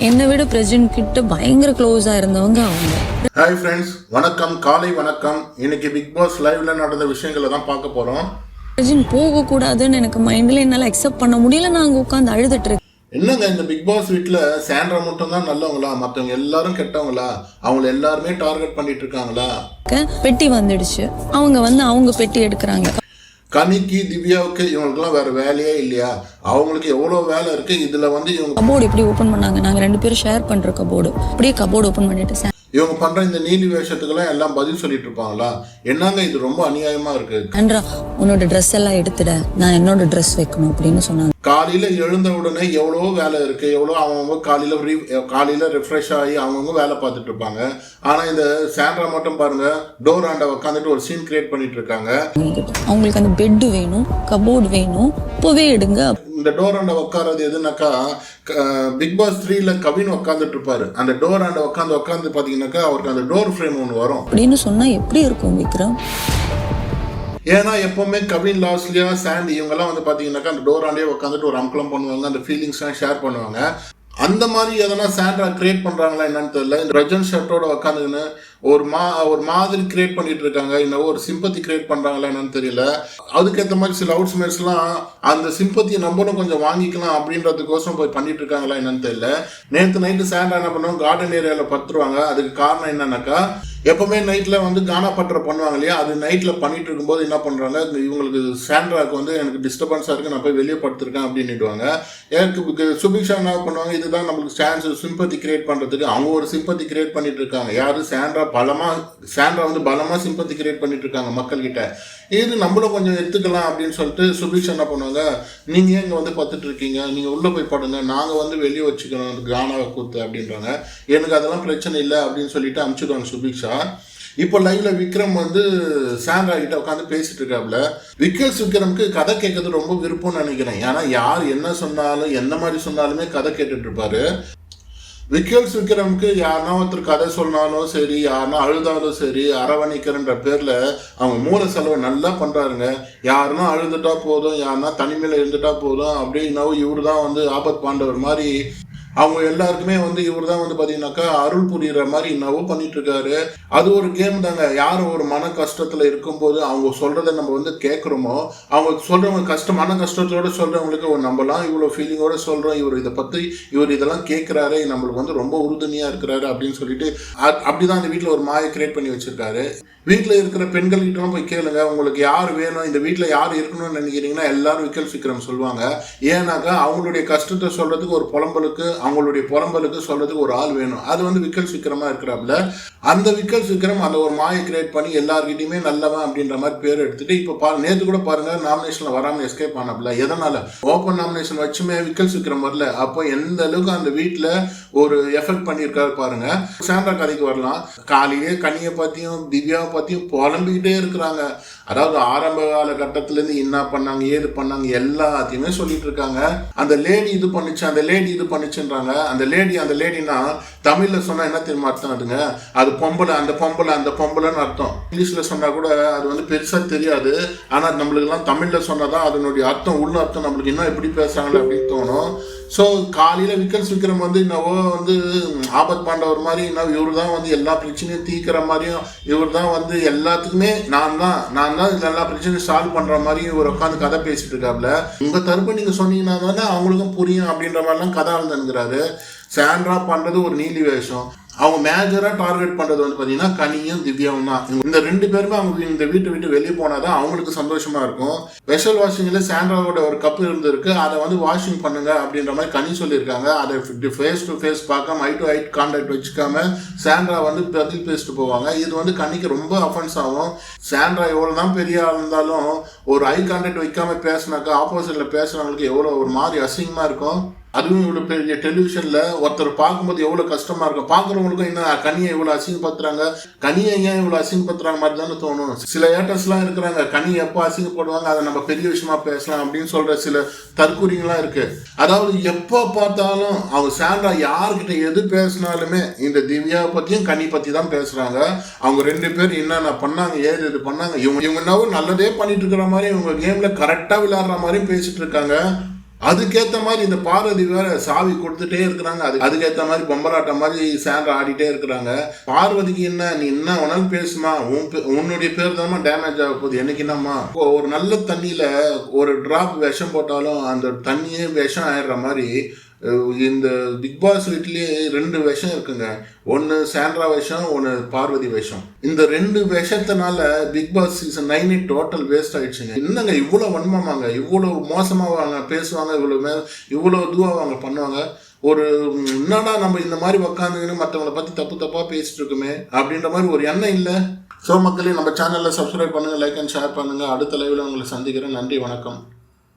என்னை விட பிரஜன் கிட்ட பயங்கர க்ளோஸா இருந்தவங்க அவங்க. ஹாய் ஃப்ரெண்ட்ஸ், வணக்கம், காலை வணக்கம். இன்னைக்கு பிக் பாஸ் லைவ்ல நடந்த விஷயங்களை தான் பார்க்க போறோம். பிரஜன் போக கூடாதுன்னு எனக்கு மைண்ட்ல என்னால அக்செப்ட் பண்ண முடியல. நான் அங்க உட்காந்து அழுதுட்டு இருக்கேன். என்னங்க இந்த பிக் பாஸ் வீட்டில் சாண்ட்ரா மட்டும் தான் நல்லவங்களா, மற்றவங்க எல்லாரும் கெட்டவங்களா? அவங்கள எல்லாருமே டார்கெட் பண்ணிட்டு இருக்காங்களா? பெட்டி வந்துடுச்சு, அவங்க அவங்க பெட்டி எடுக்கிறாங்க. கனிக்கு, திவ்யாவுக்கு இவங்களுக்குலாம் வேற வேலையே இல்லையா? அவங்களுக்கு எவ்வளோ வேலை இருக்கு. இதுல இவங்க கபோர்டு எப்படி ஓப்பன் பண்ணாங்க, நாங்க 2 பேரும் ஷேர் பண்ற கபோர்டு, அப்படியே கபோர்டு ஓப்பன் பண்ணிட்டு இவங்க பண்ற இந்த நீலி வேஷத்துக்கெல்லாம் எல்லாம் பதில் சொல்லிட்டு இருப்பாங்களா? என்னங்க இது ரொம்ப அநியாயமா இருக்கு. சாண்ட்ரா, உன்னோட ட்ரெஸ் எல்லாம் எடுத்துட, நான் என்னோட ட்ரெஸ் வைக்கணும் அப்படின்னு சொன்னாங்க. காலையில எழுந்த உடனே எவ்வளோ வேலை இருக்கு, எவ்வளோ அவங்க காலையில ரிஃப்ரெஷ் ஆகி அவங்கவுங்க வேலை பார்த்துட்டு இருப்பாங்க. ஆனா இந்த சாண்ட்ரா மட்டும் பாருங்க, டோர் ஆண்ட உட்காந்துட்டு ஒரு சீன் கிரியேட் பண்ணிட்டு இருக்காங்க. அவங்களுக்கு அந்த பெட் வேணும், கபோர்டு வேணும், இப்பவே எடுங்க. இந்த டோர் ஆண்ட உட்காரது எதுனாக்கா, பிக் பாஸ் 3ல கவின் உட்காந்துட்டு இருப்பாரு. அந்த டோர் ஆண்ட உட்காந்து பாத்தீங்கன்னாக்கா அவருக்கு அந்த டோர் ஃப்ரேம் ஒன்று வரும் அப்படின்னு சொன்னா எப்படி இருக்கும் விக்ரம்? ஏன்னா எப்பவுமே கவின், லாஸ்லியா, சாண்டி இவங்கெல்லாம் பாத்தீங்கன்னாக்கா அந்த டோர் ஆண்டே உட்காந்துட்டு ஒரு அம்கலம் பண்ணுவாங்க, அந்த ஃபீலிங்ஸ்லாம் ஷேர் பண்ணுவாங்க. அந்த மாதிரி எதனா சாண்ட்ரா கிரியேட் பண்றாங்களா என்னன்னு தெரியல. இந்த ரஜன் ஷர்ட்டோட உட்காந்துன்னு ஒரு மாதிரி கிரியேட் பண்ணிட்டு இருக்காங்க. இன்னும் ஒரு சிம்பத்தி கிரியேட் பண்றாங்களா என்னன்னு தெரியல. அதுக்கேற்ற மாதிரி சில அவுட்ஸ்மேட்ஸ்லாம் அந்த சிம்பத்தியை நம்மளும் கொஞ்சம் வாங்கிக்கலாம் அப்படின்றதுக்கோசரம் போய் பண்ணிட்டு இருக்காங்களா என்னன்னு தெரியல. நேற்று நைட்டு சாண்ட்ரா என்ன பண்ணுவாங்க, கார்டன் ஏரியாவில் பத்துருவாங்க. அதுக்கு காரணம் என்னன்னாக்கா, எப்பவுமே நைட்ல கானா பற்ற பண்ணுவாங்க இல்லையா, அது நைட்ல பண்ணிட்டு இருக்கும்போது என்ன பண்றாங்க, இவங்களுக்கு சாண்ட்ராக்கு எனக்கு டிஸ்டர்பன்ஸா இருக்கு, நான் போய் வெளியே படுத்திருக்கேன் அப்படின்னுடுவாங்க. எனக்கு சுபிக்ஷா என்ன பண்ணுவாங்க, இதுதான் நம்மளுக்கு சான்ஸ் சிம்பத்தி கிரியேட் பண்றதுக்கு. அவங்க ஒரு சிம்பத்தி கிரியேட் பண்ணிட்டு இருக்காங்க. யாரு? சாண்ட்ரா பலமா சிம்பத்தி கிரியேட் பண்ணிட்டு இருக்காங்க மக்கள் கிட்ட. இது நம்மளும் கொஞ்சம் எடுத்துக்கலாம் அப்படின்னு சொல்லிட்டு சுபிக்ஷா என்ன பண்ணுவாங்க, நீங்க இங்க பத்துட்டு இருக்கீங்க, நீங்க உள்ள போய் படுங்க, நாங்க வெளியே வச்சுக்கணும் கானாவை கூத்து அப்படின்றாங்க. எனக்கு அதெல்லாம் பிரச்சனை இல்லை அப்படின்னு சொல்லிட்டு அனுப்பிச்சுடுவாங்க சுபிக்ஷா. இப்போ லைவ்ல விக்ரம் சாண்ட்ரா கிட்ட உட்காந்து பேசிட்டு இருக்காப்ல. விக்ரமுக்கு கதை கேட்கறது ரொம்ப விருப்பம்னு நினைக்கிறேன். ஏன்னா யார் என்ன சொன்னாலும் எந்த மாதிரி சொன்னாலுமே கதை கேட்டுட்டு இருப்பாரு. விக்ரமுக்கு யாருன்னா ஒருத்தர் கதை சொன்னாலும் சரி, யாருன்னா அழுதாலும் சரி, அரவணைக்கிறன்ற பேர்ல அவங்க மூல செலவை நல்லா பண்றாருங்க. யாருன்னா அழுதுட்டா போதும், யாருன்னா தனிமையில இருந்துட்டா போதும், அப்படின்னா இவரு தான் ஆபத் பாண்டவர் மாதிரி அவங்க எல்லாருக்குமே இவர் தான் பாத்தீங்கன்னாக்கா அருள் புரியுற மாதிரி என்னவோ பண்ணிட்டு இருக்காரு. அது ஒரு கேம் தாங்க. யார் ஒரு மன கஷ்டத்துல இருக்கும்போது அவங்க சொல்றதை நம்ம கேட்குறோமோ, அவங்க சொல்றவங்க மன கஷ்டத்தோட சொல்றவங்களுக்கு நம்மலாம் இவ்வளவு ஃபீலிங்கோட சொல்றோம், இவர் இதெல்லாம் கேட்கிறாரு, நம்மளுக்கு ரொம்ப உறுதுணையா இருக்கிறாரு அப்படின்னு சொல்லிட்டு அப்படிதான் அந்த வீட்டுல ஒரு மாயை கிரியேட் பண்ணி வச்சிருக்காரு. வீட்டில் இருக்கிற பெண்கள்கிட்ட போய் கேளுங்க, உங்களுக்கு யார் வேணும், இந்த வீட்டில் யார் இருக்கணும்னு நினைக்கிறீங்கன்னா எல்லாரும் விக்ரம் சொல்லுவாங்க. ஏன்னாக்கா அவங்களுடைய கஷ்டத்தை சொல்றதுக்கு ஒரு புலம்பலுக்கு, அவங்களுடைய புலம்பலுக்கு சொல்றதுக்கு ஒரு ஆள் வேணும். அது விக்ரமா இருக்கிறாப்புல. அந்த விக்ரம் அந்த ஒரு மாயை கிரியேட் பண்ணி எல்லார்கிட்டையுமே நல்லவன் அப்படின்ற மாதிரி பேர் எடுத்துட்டு இப்போ நேற்று கூட பாருங்க, நாமினேஷன்ல வராம எஸ்கேப் ஆனப்பல. எதனால? ஓப்பன் நாமினேஷன் வச்சுமே விக்ரம் வரல. அப்போ எந்த அளவுக்கு அந்த வீட்டில் ஒரு எஃபெக்ட் பண்ணியிருக்காரு பாருங்க. சாண்ட்ரா கதைக்கு வரலாம். காலையிலே கனியை பத்தியும் திவ்யாவை பத்தியும் புலம்பிக்கிட்டே இருக்கிறாங்க. அதாவது ஆரம்ப கால கட்டத்துல இருந்து என்ன பண்ணாங்க, ஏது பண்ணாங்க எல்லாத்தையுமே சொல்லிட்டு இருக்காங்க. அந்த லேடி இது பண்ணுச்சு, அந்த லேடி இது பண்ணுச்சுன்றாங்க. அந்த லேடினா தமிழ்ல சொன்னா என்ன தெரியுமா அர்த்தம்? அதுங்க அது பொம்பளை, அந்த பொம்பளைன்னு அர்த்தம். இங்கிலீஷ்ல சொன்னா கூட அது பெருசா தெரியாது. ஆனா நம்மளுக்கு எல்லாம் தமிழ்ல சொன்னாதான் அதனுடைய அர்த்தம், உள்ள அர்த்தம் நம்மளுக்கு இன்னும் எப்படி பேசுறாங்களே அப்படின்னு தோணும். ஸோ காலையில விக்ரம் என்னவோ ஆபத் பாண்டவர் மாதிரி இவரு தான் எல்லா பிரச்சனையும் தீக்கிற மாதிரியும், இவர் தான் எல்லாத்துக்குமே நான் தான் எல்லா பிரச்சனையும் சால்வ் பண்ற மாதிரியும் இவர் உட்காந்து கதை பேசிட்டு இருக்காப்ல. உங்க தரப்பு நீங்க சொன்னீங்கன்னா தானே அவங்களுக்கும் புரியும் அப்படின்ற மாதிரிலாம் கதை ஆழ்ந்துங்கிறாரு. சாண்ட்ரா பண்றது ஒரு நீலி வேஷம். அவங்க மேஜரா டார்கெட் பண்றது பாத்தீங்கன்னா கனியும் திவ்யாவும் தான். இந்த 2 பேருமே அவங்க இந்த வீட்டை விட்டு வெளியே போனாதான் அவங்களுக்கு சந்தோஷமா இருக்கும். ஸ்பெஷல் வாஷிங்ல சாண்ட்ராவோட ஒரு கப் இருந்திருக்கு, அதை வாஷிங் பண்ணுங்க அப்படின்ற மாதிரி கனி சொல்லியிருக்காங்க. அதை ஃபேஸ் டு ஃபேஸ் பார்க்காம, ஐ டு ஐ கான்டாக்ட் வச்சுக்காம சாண்ட்ரா பதில் பேசிட்டு போவாங்க. இது கனிக்கு ரொம்ப அஃபென்ஸ் ஆகும். சாண்ட்ரா எவ்வளவுதான் பெரிய ஆள் இருந்தாலும் ஒரு ஐ கான்டாக்ட் வைக்காம பேசினாக்கா ஆப்போசிட்ல பேசுறவங்களுக்கு எவ்வளவு ஒரு மாதிரி அசிங்கமா இருக்கும். அதுவும் இவ்வளவு பெரிய டெலிவிஷன்ல ஒருத்தர் பார்க்கும்போது எவ்வளவு கஷ்டமா இருக்கும். பாக்குறவங்களுக்கும் என்ன கனியை இவ்வளவு அசிங்கப்படுத்துறாங்க, கனியை ஏன் இவ்வளவு அசிங்கப்படுத்துறாங்க மாதிரி தானே தோணும். சில ஏட்டர்ஸ் எல்லாம் இருக்கிறாங்க, கனி எப்போ அசிங்கப்படுவாங்க அதை நம்ம பெரிய விஷயமா பேசலாம் அப்படின்னு சொல்ற சில தற்கூறிங்கெல்லாம் இருக்கு. அதாவது எப்போ பார்த்தாலும் அவங்க சாண்ட்ரா யார்கிட்ட எது பேசினாலுமே இந்த திவ்யாவை பத்தியும் கனி பத்தி தான் பேசுறாங்க. அவங்க 2 பேர் என்னென்ன பண்ணாங்க, ஏது இது பண்ணாங்க, இவங்க என்னவோ நல்லதே பண்ணிட்டு இருக்கிற மாதிரி இவங்க கேம்ல கரெக்டா விளையாடுற மாதிரியும் பேசிட்டு இருக்காங்க. அதுக்கேற்ற மாதிரி இந்த பார்வதி வேற சாவி கொடுத்துட்டே இருக்கிறாங்க. அதுக்கேற்ற மாதிரி பொம்பலாட்டம் மாதிரி சாண்ட்ரா ஆடிட்டே இருக்கிறாங்க. பார்வதிக்கு என்ன, நீ என்ன வேணாலும் பேசுமா, உன்னுடைய பேர் தானமா டேமேஜ் ஆக போகுது, எனக்கு என்னம்மா. ஒரு நல்ல தண்ணியில ஒரு டிராப் விஷம் போட்டாலும் அந்த தண்ணியே விஷம் ஆயிடுற மாதிரி இந்த பிக் பாஸ் வீட்லயே 2 விஷம் இருக்குங்க. ஒன்று சாண்ட்ரா விஷம், ஒன்று பார்வதி விஷம். இந்த 2 விஷத்தினால Bigg Boss season 9 total waste ஆயிடுச்சுங்க. என்னங்க இவ்வளோ வன்மமாங்க, இவ்வளோ மோசமாக அவங்க பேசுவாங்க, இவ்வளோ இதுவாக அவங்க பண்ணுவாங்க. ஒரு என்னடா நம்ம இந்த மாதிரி உக்காந்துங்கன்னு மற்றவங்களை பற்றி தப்பாக பேசிட்டு இருக்குமே அப்படின்ற மாதிரி ஒரு எண்ணம் இல்லை. ஸோ மக்களே, நம்ம சேனலில் சப்ஸ்கிரைப் பண்ணுங்கள், லைக் அண்ட் ஷேர் பண்ணுங்கள். அடுத்த லைவில் உங்களை சந்திக்கிறேன். நன்றி, வணக்கம்.